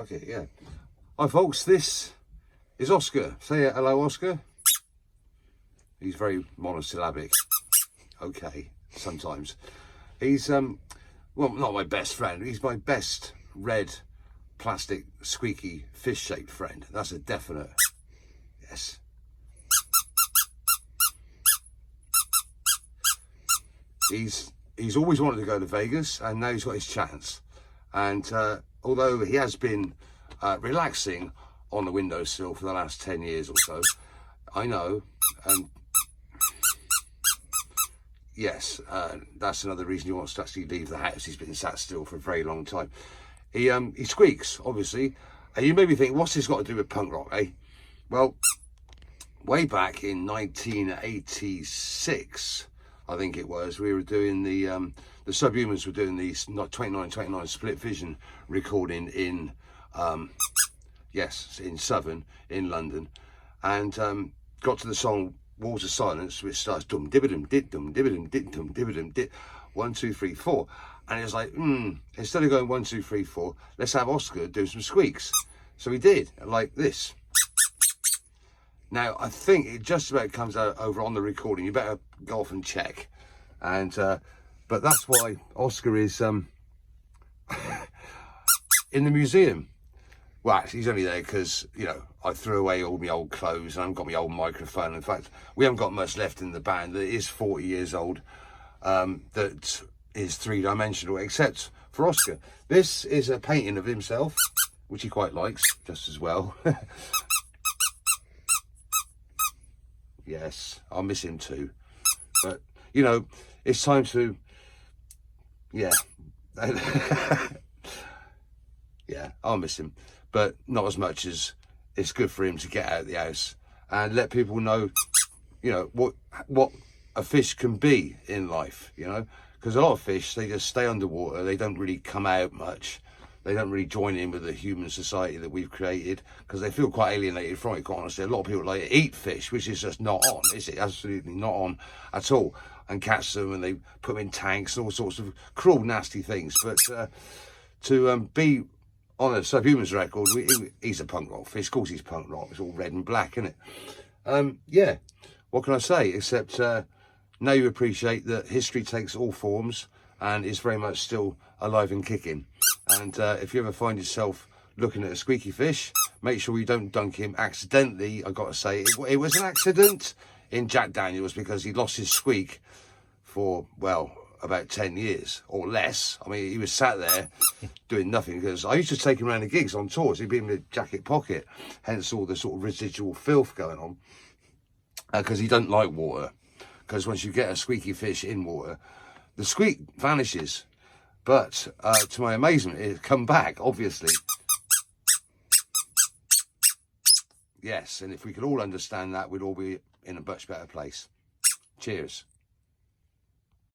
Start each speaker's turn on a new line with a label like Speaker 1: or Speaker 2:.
Speaker 1: fuck it, yeah. Hi folks, this is Oscar. Say hello, Oscar. He's very monosyllabic. Okay, sometimes. He's, well, not my best friend. He's my best red, plastic, squeaky, fish-shaped friend. That's a definite. Yes. He's always wanted to go to Vegas, and now he's got his chance. And although he has been relaxing on the windowsill for the last 10 years or so, I know, and yes, that's another reason he wants to actually leave the house. He's been sat still for a very long time. He squeaks, obviously, and you maybe think, what's this got to do with punk rock, eh? Well, way back in 1986, I think it was, we were doing the SUBHUMANS were doing the 29 Split Vision recording in yes, in Southern, in London, and got to the song Walls of Silence, which starts dum dibbidum dit dum dibbidum dit dum dibbidum dit 1 2 3 4, and it was like, instead of going 1 2 3 4, let's have Oscar do some squeaks. So he did, like this. Now I think it just about comes out over on the recording. You better go off and check, and but that's why Oscar is in the museum. Well, actually, he's only there because, you know, I threw away all my old clothes and I haven't got my old microphone. In fact, we haven't got much left in the band that is 40 years old, that is three-dimensional, except for Oscar. This is a painting of himself, which he quite likes just as well. Yes, I'll miss him too. But, you know, it's time to, yeah. Yeah, I'll miss him. But not as much as it's good for him to get out of the house and let people know, you know, what a fish can be in life, you know, because a lot of fish, they just stay underwater. They don't really come out much. They don't really join in with the human society that we've created because they feel quite alienated from it, quite honestly. A lot of people like to eat fish, which is just not on, is it? Absolutely not on at all. And catch them and they put them in tanks and all sorts of cruel, nasty things. But to be on a SUBHUMANS record, he's a punk rock fish. Of course he's punk rock. It's all red and black, isn't it? Yeah, what can I say? Except now you appreciate that history takes all forms and is very much still alive and kicking. And if you ever find yourself looking at a squeaky fish, make sure you don't dunk him accidentally. I've got to say, it was an accident in Jack Daniels because he lost his squeak for, well, about 10 years or less. I mean, he was sat there doing nothing because I used to take him around the gigs on tours. He'd be in the jacket pocket, hence all the sort of residual filth going on, because he don't like water. Because once you get a squeaky fish in water, the squeak vanishes. But to my amazement, it's come back, obviously. Yes, and if we could all understand that, we'd all be in a much better place. Cheers.